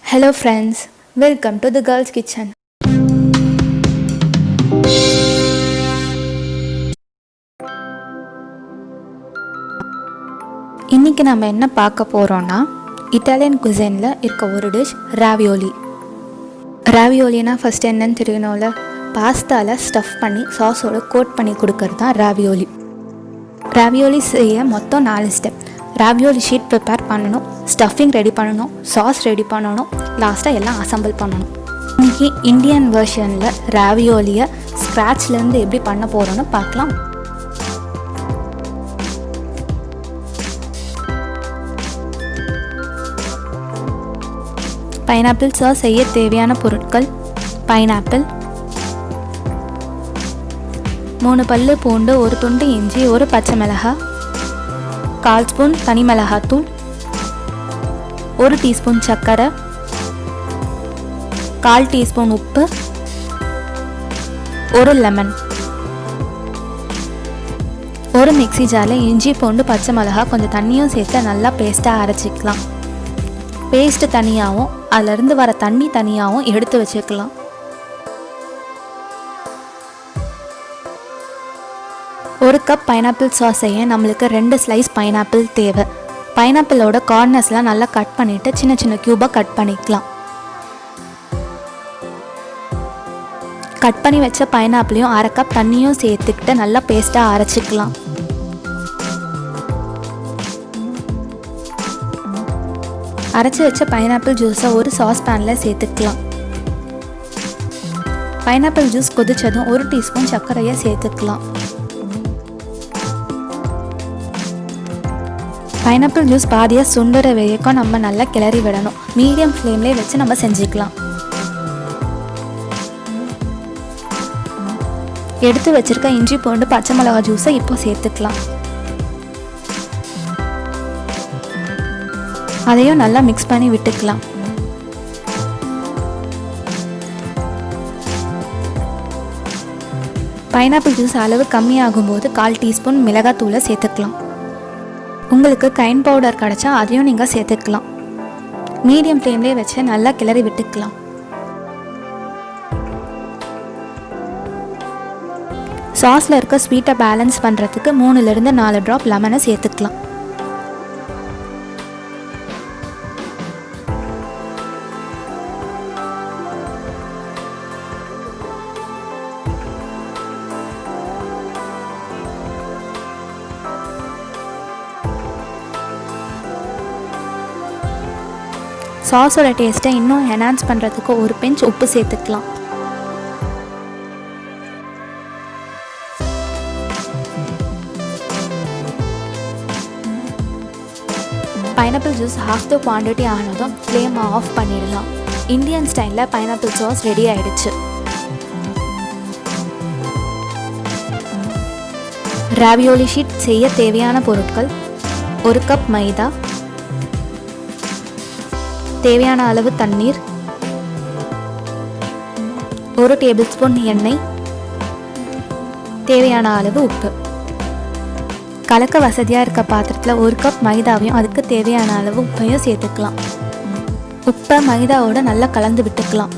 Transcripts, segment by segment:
Hello friends, welcome to the Girls Kitchen. இன்னைக்கு நம்ம என்ன பார்க்க போறோம்னா இட்டாலியன் குசைன்ல இருக்க ஒரு டிஷ் ராவியோலி. ராவியோலினா ஃபர்ஸ்ட் என்னன்னு தெரியணும்ல. பாஸ்தால ஸ்டஃப் பண்ணி சாஸோட கோட் பண்ணி கொடுக்கறது தான் ராவியோலி. ராவியோலி செய்ய மொத்தம் 4 ஸ்டெப். ராவியோலி ஷீட் ப்ரிப்பேர் பண்ணணும், ஸ்டஃபிங் ரெடி பண்ணணும், சாஸ் ரெடி பண்ணணும், லாஸ்ட்டாக எல்லாம் அசம்பிள் பண்ணணும். இன்றைக்கி இந்தியன் வெர்ஷனில் ராவியோலியை ஸ்க்ராட்ச்லேருந்து எப்படி பண்ண போகிறோன்னு பார்க்கலாம். பைனாப்பிள் சாஸ் செய்ய தேவையான பொருட்கள்: பைனாப்பிள், 3 பல்லு பூண்டு, 1 துண்டு இஞ்சி, 1 பச்சை மிளகாய், 1/4 ஸ்பூன் தனி மிளகாத்தூள், 1 டீஸ்பூன் சர்க்கரை, 1/4 டீஸ்பூன் உப்பு, 1 லெமன். ஒரு மிக்ஸி ஜாரில் இஞ்சி பூண்டு பச்சை மிளகாய் கொஞ்சம் தண்ணியும் சேர்த்து நல்லா பேஸ்ட்டாக அரைச்சிக்கலாம். பேஸ்ட்டு தனியாகவும் அதிலிருந்து வர தண்ணி தனியாகவும் எடுத்து வச்சுக்கலாம். ஒரு கப் பைனாப்பிள் சாஸ் செய்ய நம்மளுக்கு 2 ஸ்லைஸ் பைனாப்பிள் தேவை. பைனாப்பிளோட கார்னர்ஸ்லாம் நல்லா கட் பண்ணிவிட்டு சின்ன சின்ன க்யூபாக கட் பண்ணிக்கலாம். கட் பண்ணி வச்ச பைனாப்பிளையும் 1/2 கப் தண்ணியும் சேர்த்துக்கிட்டு நல்லா பேஸ்ட்டாக அரைச்சிக்கலாம். அரைச்சி வச்ச பைனாப்பிள் ஜூஸை ஒரு சாஸ் பேனில் சேர்த்துக்கலாம். பைனாப்பிள் ஜூஸ் கொதிச்சதும் 1 டீஸ்பூன் சர்க்கரையை சேர்த்துக்கலாம். பைனாப்பிள் ஜூஸ் பாதியாக சுண்டுற வரைக்கும் நம்ம நல்லா கிளறி விடணும். மீடியம் ஃப்ளேம்லேயே வச்சு நம்ம செஞ்சுக்கலாம். எடுத்து வச்சிருக்க இஞ்சி பூண்டு பச்சை மிளகாய் ஜூஸை இப்போ சேர்த்துக்கலாம். அதையும் நல்லா மிக்ஸ் பண்ணி விட்டுக்கலாம். பைனாப்பிள் ஜூஸ் அளவு கம்மியாகும்போது 1/4 டீஸ்பூன் மிளகாத்தூளை சேர்த்துக்கலாம். உங்களுக்கு கைன் பவுடர் கிடச்சா அதையும் நீங்கள் சேர்த்துக்கலாம். மீடியம் ஃப்ளேம்லேயே வச்சு நல்லா கிளறி விட்டுக்கலாம். சாஸில் இருக்க ஸ்வீட்டை பேலன்ஸ் பண்ணுறதுக்கு 3லிருந்து 4 ட்ராப் லெமனை சேர்த்துக்கலாம். சாஸோட டேஸ்ட்டை இன்னும் என்ஹான்ஸ் பண்ணுறதுக்கு ஒரு பிஞ்ச் உப்பு சேர்த்துக்கலாம். Pineapple juice half the quantity ஆனதும் ஃப்ளேம் ஆஃப் பண்ணிடலாம். இந்தியன் ஸ்டைலில் பைனாப்பிள் சாஸ் ரெடி ஆகிடுச்சு. ராவியோலி ஷீட் செய்ய தேவையான பொருட்கள்: 1 கப் மைதா, தேவையான அளவு தண்ணீர், 1 டேபிள் ஸ்பூன் எண்ணெய், தேவையான அளவு உப்பு. கலக்க வசதியாக இருக்க பாத்திரத்தில் 1 கப் மைதாவையும் அதுக்கு தேவையான அளவு உப்பையும் சேர்த்துக்கலாம். உப்பை மைதாவோட நல்லா கலந்து விட்டுக்கலாம்.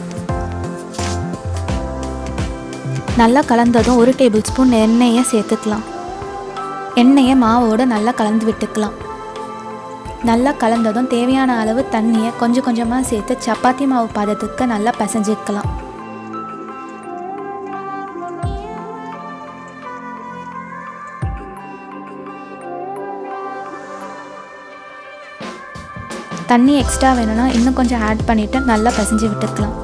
நல்லா கலந்ததும் 1 டேபிள் ஸ்பூன் எண்ணெயை சேர்த்துக்கலாம். எண்ணெயை மாவோடு நல்லா கலந்து விட்டுக்கலாம். நல்லா கலந்ததும் தேவையான அளவு தண்ணியை கொஞ்சம் கொஞ்சமாக சேர்த்து சப்பாத்தி மாவு பதத்துக்கு நல்லா பிசைஞ்சிக்கலாம். தண்ணி எக்ஸ்ட்ரா வேணும்னா இன்னும் கொஞ்சம் ஆட் பண்ணிவிட்டு நல்லா பிசைஞ்சு விட்டுக்கலாம்.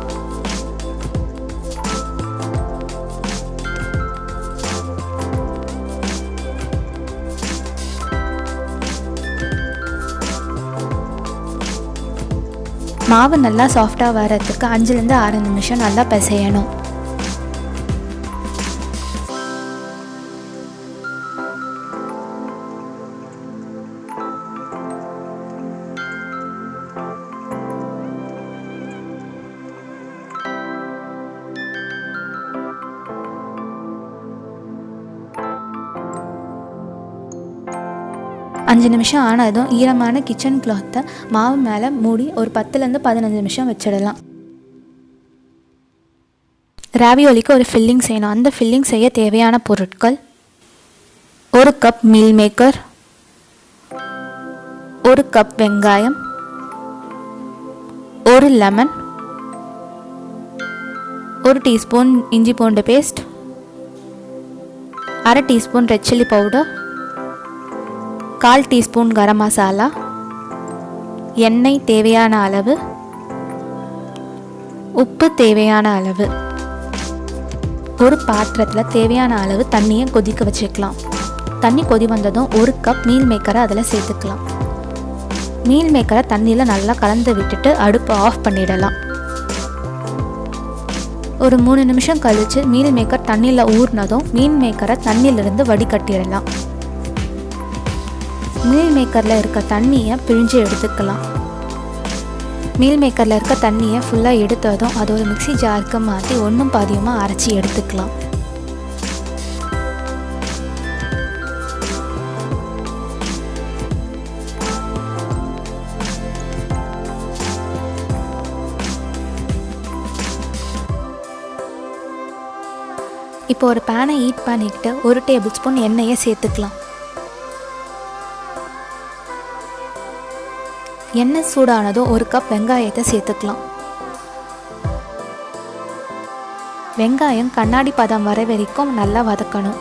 மாவு நல்லா சாஃப்டாக வர்றதுக்கு 5லிருந்து 6 நிமிஷம் நல்லா பிசையணும். 5 நிமிஷம் ஆனதும் ஈரமான கிச்சன் கிளாத்தை மாவு மேலே மூடி ஒரு 10லேருந்து 15 நிமிஷம் வச்சிடலாம். ராவியோலிக்கு ஒரு ஃபில்லிங் செய்யணும். அந்த ஃபில்லிங் செய்ய தேவையான பொருட்கள்: 1 கப் மீல் மேக்கர், 1 கப் வெங்காயம், 1 லெமன், 1 டீஸ்பூன் இஞ்சி பூண்டு paste, 1/2 teaspoon red chilli powder, 1/4 teaspoon garam masala, எண்ணெய் தேவையான அளவு, உப்பு தேவையான அளவு. ஒரு பாத்திரத்தில் தேவையான அளவு தண்ணியை கொதிக்க வச்சுக்கலாம். தண்ணி கொதி வந்ததும் 1 கப் மீல் மேக்கரை அதில் சேர்த்துக்கலாம். மீல் மேக்கரை தண்ணியில் நல்லா கலந்து விட்டுட்டு அடுப்பை ஆஃப் பண்ணிடலாம். ஒரு 3 நிமிஷம் கழித்து மீல் மேக்கர் தண்ணியில் ஊறினதும் மீல் மேக்கரை தண்ணியிலிருந்து வடிகட்டிடலாம். மீல் மேக்கரில் இருக்க தண்ணியை பிழிஞ்சு எடுத்துக்கலாம். மீல் மேக்கரில் இருக்க தண்ணியை ஃபுல்லாக எடுத்ததும் அது ஒரு மிக்ஸி ஜாருக்கு மாற்றி ஒன்றும் பாதியமாக அரைச்சி எடுத்துக்கலாம். இப்போ ஒரு பேனை ஹீட் பண்ணிக்கிட்டு 1 டேபிள் ஸ்பூன் எண்ணெயை சேர்த்துக்கலாம். எண்ணெய் சூடானதும் 1 கப் வெங்காயத்தை சேர்த்துக்கலாம். வெங்காயம் கண்ணாடி பதம் வர வரைக்கும் நல்லா வதக்கணும்.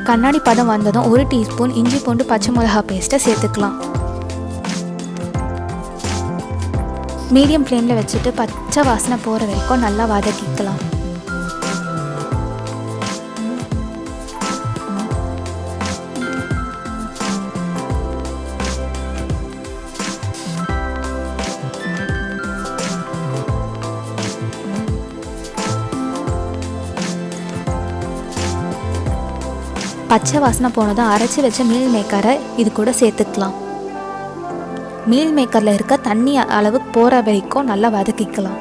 கண்ணாடி பதம் வந்ததும் 1 டீஸ்பூன் இஞ்சி பூண்டு பச்சை மிளகா பேஸ்ட்டை சேர்த்துக்கலாம். மீடியம் ஃப்ளேமில் வச்சுட்டு பச்சை வாசனை போகிற வரைக்கும் நல்லா வதக்கிக்கலாம். பச்சை வாசனை போனதும் அரைச்சி வச்ச மீல் மேக்கரை இது கூட சேர்த்துக்கலாம். மீல் மேக்கரில் இருக்க தண்ணி அளவு போகிற வரைக்கும் நல்லா வதக்கிக்கலாம்.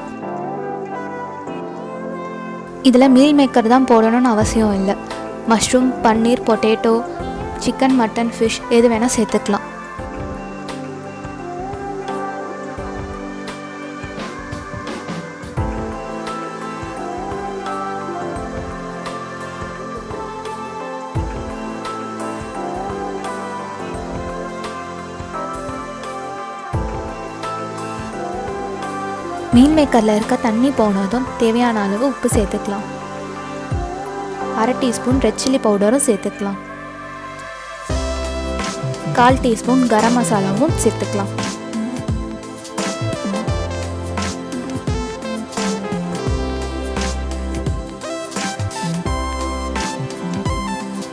இதில் மீல் மேக்கர் தான் போடணும்னு அவசியம் இல்லை. மஷ்ரூம், பன்னீர், பொட்டேட்டோ, சிக்கன், மட்டன், ஃபிஷ் எது வேணால் சேர்த்துக்கலாம். மீல் மேக்கரில் இருக்க தண்ணி போனதும் தேவையான அளவு உப்பு சேர்த்துக்கலாம். 1/2 டீஸ்பூன் ரெட் சில்லி பவுடரும் சேர்த்துக்கலாம். 1/4 டீஸ்பூன் கரம் மசாலாவும் சேர்த்துக்கலாம்.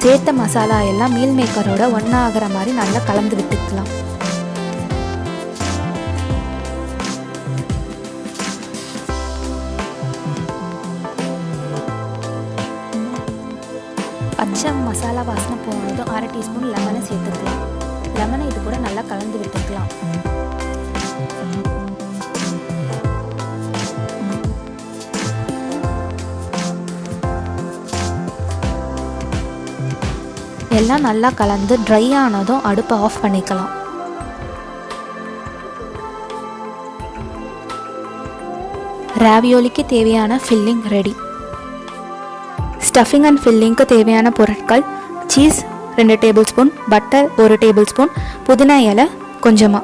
சேர்த்த மசாலா எல்லாம் மீல் மேக்கரோட ஒன்றா ஆகிற மாதிரி நல்லா கலந்து விட்டுக்கலாம். பச்சை மசாலா வாசனை போனதும் 1/2 டீஸ்பூன் லெமனை சேர்த்துக்கலாம். லெமனை இது கூட நல்லா கலந்து விட்டுக்கலாம். எல்லாம் நல்லா கலந்து ட்ரை ஆனதும் அடுப்பை ஆஃப் பண்ணிக்கலாம். ராவியோலிக்கு தேவையான ஃபில்லிங் ரெடி. ஸ்டஃபிங் அண்ட் ஃபில்லிங்க்கு தேவையான பொருட்கள்: cheese 2 tablespoon, butter 1 tablespoon, புதினா இலை கொஞ்சமாக.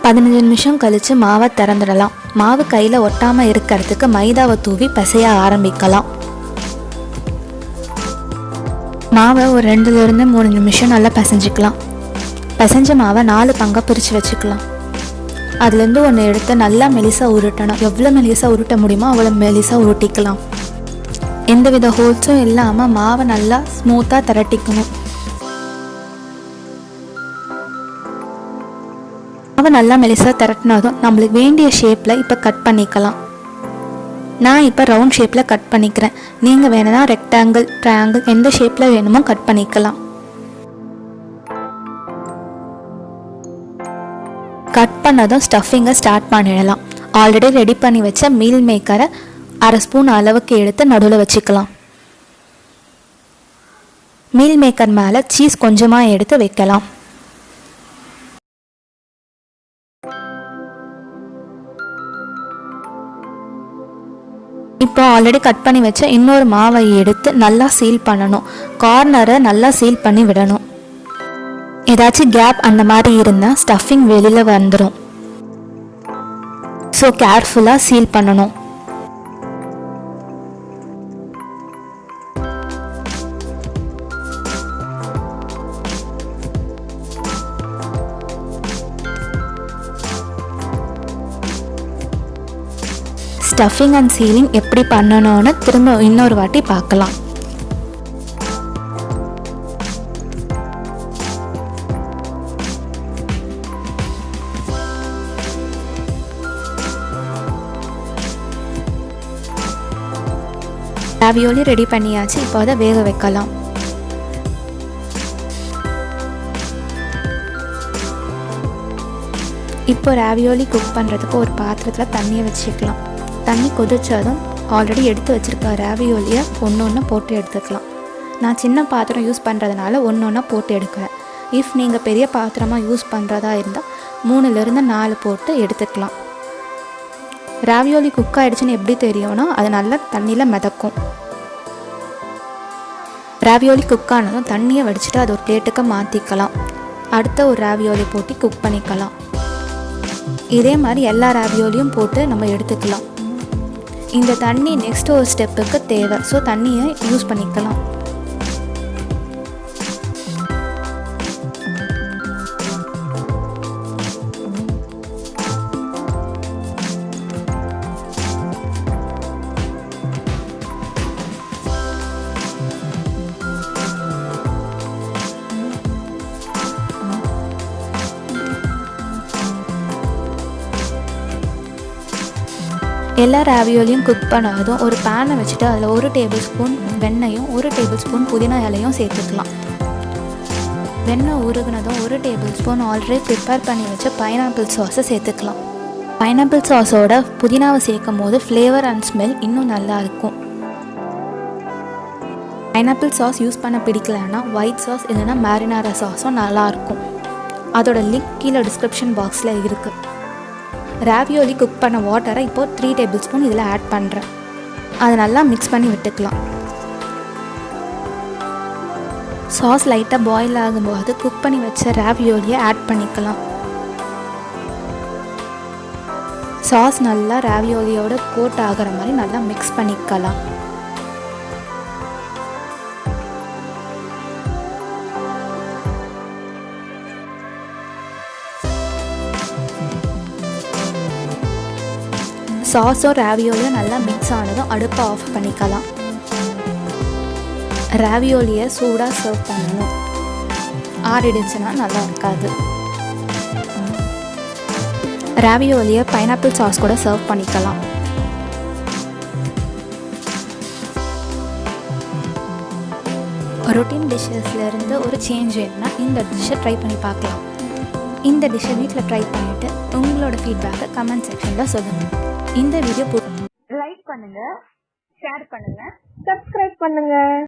15 நிமிஷம் கழித்து மாவை திறந்துடலாம். மாவு கையில் ஒட்டாமல் இருக்கிறதுக்கு மைதாவை தூவி பிசைய ஆரம்பிக்கலாம். மாவை ஒரு 2லேருந்து 3 நிமிஷம் நல்லா பிசைஞ்சிக்கலாம். பிசைஞ்ச மாவை 4 பங்காக பிரித்து வச்சுக்கலாம். அதுலேருந்து ஒன்று எடுத்து நல்லா மெலிசாக உருட்டணும். எவ்வளோ மெலிசாக உருட்ட முடியுமோ அவ்வளோ மெலிசாக உருட்டிக்கலாம். எந்தவித ஹோல்ஸும் இல்லாமல் மாவை நல்லா ஸ்மூத்தாக திரட்டிக்கணும். மாவை நல்லா மெலிசாக திரட்டினதும் நம்மளுக்கு வேண்டிய ஷேப்பில் இப்போ கட் பண்ணிக்கலாம். நான் இப்போ ரவுண்ட் ஷேப்பில் கட் பண்ணிக்கிறேன். நீங்கள் வேணும்னா ரெக்டாங்கிள், ட்ரையாங்கிள் எந்த ஷேப்பில் வேணுமோ கட் பண்ணிக்கலாம். கட் பண்ணதும் ஸ்டஃபிங்கை ஸ்டார்ட் பண்ணிடலாம். ஆல்ரெடி ரெடி பண்ணி வச்ச மீல் மேக்கரை 1/2 ஸ்பூன் அளவுக்கு எடுத்து நடுவில் வச்சுக்கலாம். மீல் மேக்கர் மேலே சீஸ் கொஞ்சமாக எடுத்து வைக்கலாம். இப்போ ஆல்ரெடி கட் பண்ணி வச்ச இன்னொரு மாவை எடுத்து நல்லா சீல் பண்ணணும். கார்னரை நல்லா சீல் பண்ணி விடணும். ஏதாச்சும் கேப் அந்த மாதிரி இருந்தால் ஸ்டஃபிங் வெளியில் வந்துடும். ஸோ கேர்ஃபுல்லாக சீல் பண்ணணும். ஸ்டஃபிங் அண்ட் சீலிங் எப்படி பண்ணணும்னு திரும்ப இன்னொரு வாட்டி பார்க்கலாம். ராவியோலி ரெடி பண்ணியாச்சு. இப்போ அதை வேக வைக்கலாம். இப்போ ராவியோலி குக் பண்ணுறதுக்கு ஒரு பாத்திரத்தில் தண்ணியை வச்சுக்கலாம். தண்ணி கொதிச்சதும் ஆல்ரெடி எடுத்து வச்சுருக்க ராவியோலியை ஒன்று ஒன்று போட்டு எடுத்துக்கலாம். நான் சின்ன பாத்திரம் யூஸ் பண்ணுறதுனால ஒன்று ஒன்றா போட்டு எடுக்கிறேன். இஃப் நீங்கள் பெரிய பாத்திரமாக யூஸ் பண்ணுறதா இருந்தால் 3லேருந்து 4 போட்டு எடுத்துக்கலாம். ராவியோலி குக் ஆகிடுச்சின்னு எப்படி தெரியும்னா அது நல்லா தண்ணியில் மிதக்கும். ராவியோலி குக் ஆனதும் தண்ணியை வடிச்சிட்டு அது ஒரு பிளேட்டுக்கு மாற்றிக்கலாம். அடுத்த ஒரு ராவியோலி போட்டு குக் பண்ணிக்கலாம். இதே மாதிரி எல்லா ராவியோலியும் போட்டு நம்ம எடுத்துக்கலாம். இந்த தண்ணி நெக்ஸ்ட் ஒரு ஸ்டெப்புக்கு தேவை. ஸோ தண்ணியை யூஸ் பண்ணிக்கலாம். எல்லா ராவியோலியும் குக் பண்ணதும் ஒரு பேனை வச்சுட்டு அதில் 1 டேபிள் ஸ்பூன் வெண்ணையும் 1 டேபிள் ஸ்பூன் புதினா இலையும் சேர்த்துக்கலாம். வெண்ணெய் உருகுனதும் 1 டேபிள் ஸ்பூன் ஆல்ரெடி ப்ரிப்பேர் பண்ணி வச்ச பைனாப்பிள் சாஸை சேர்த்துக்கலாம். பைனாப்பிள் சாஸோட புதினாவை சேர்க்கும் போது ஃப்ளேவர் அண்ட் ஸ்மெல் இன்னும் நல்லாயிருக்கும். பைனாப்பிள் சாஸ் யூஸ் பண்ண பிடிக்கலன்னா ஒயிட் சாஸ் இல்லைன்னா மேரினாரா சாஸும் நல்லாயிருக்கும். அதோட லிங்க் கீழே டிஸ்கிரிப்ஷன் பாக்ஸில் இருக்குது. ராவியோலி குக் பண்ண வாட்டரை இப்போது 3 டேபிள் ஸ்பூன் இதில் ஆட் பண்ணுறேன். அதை நல்லா மிக்ஸ் பண்ணி விட்டுக்கலாம். சாஸ் லைட்டாக பாயில் ஆகும்போது குக் பண்ணி வச்ச ராவியோலியை ஆட் பண்ணிக்கலாம். சாஸ் நல்லா ராவியோலியோட கோட் ஆகிற மாதிரி நல்லா மிக்ஸ் பண்ணிக்கலாம். சாஸும் ராவியோலியும் நல்லா மிக்ஸ் ஆனதும் அடுப்பை ஆஃப் பண்ணிக்கலாம். ராவியோலியை சூடாக சர்வ் பண்ணணும். ஆறிடுச்சுன்னா நல்லா இருக்காது. ராவியோலியை பைனாப்பிள் சாஸ் கூட சர்வ் பண்ணிக்கலாம். ரொட்டீன் டிஷ்ஷஸ்லேருந்து ஒரு சேஞ்ச் வேணும்னா இந்த டிஷ்ஷை ட்ரை பண்ணி பார்க்கலாம். இந்த டிஷ்ஷை வீட்டில் ட்ரை பண்ணிவிட்டு உங்களோட ஃபீட்பேக்கை கமெண்ட் செக்ஷனில் சொல்லுங்கள். இந்த வீடியோ லைக் பண்ணுங்க, ஷேர் பண்ணுங்க, சப்ஸ்கிரைப் பண்ணுங்க.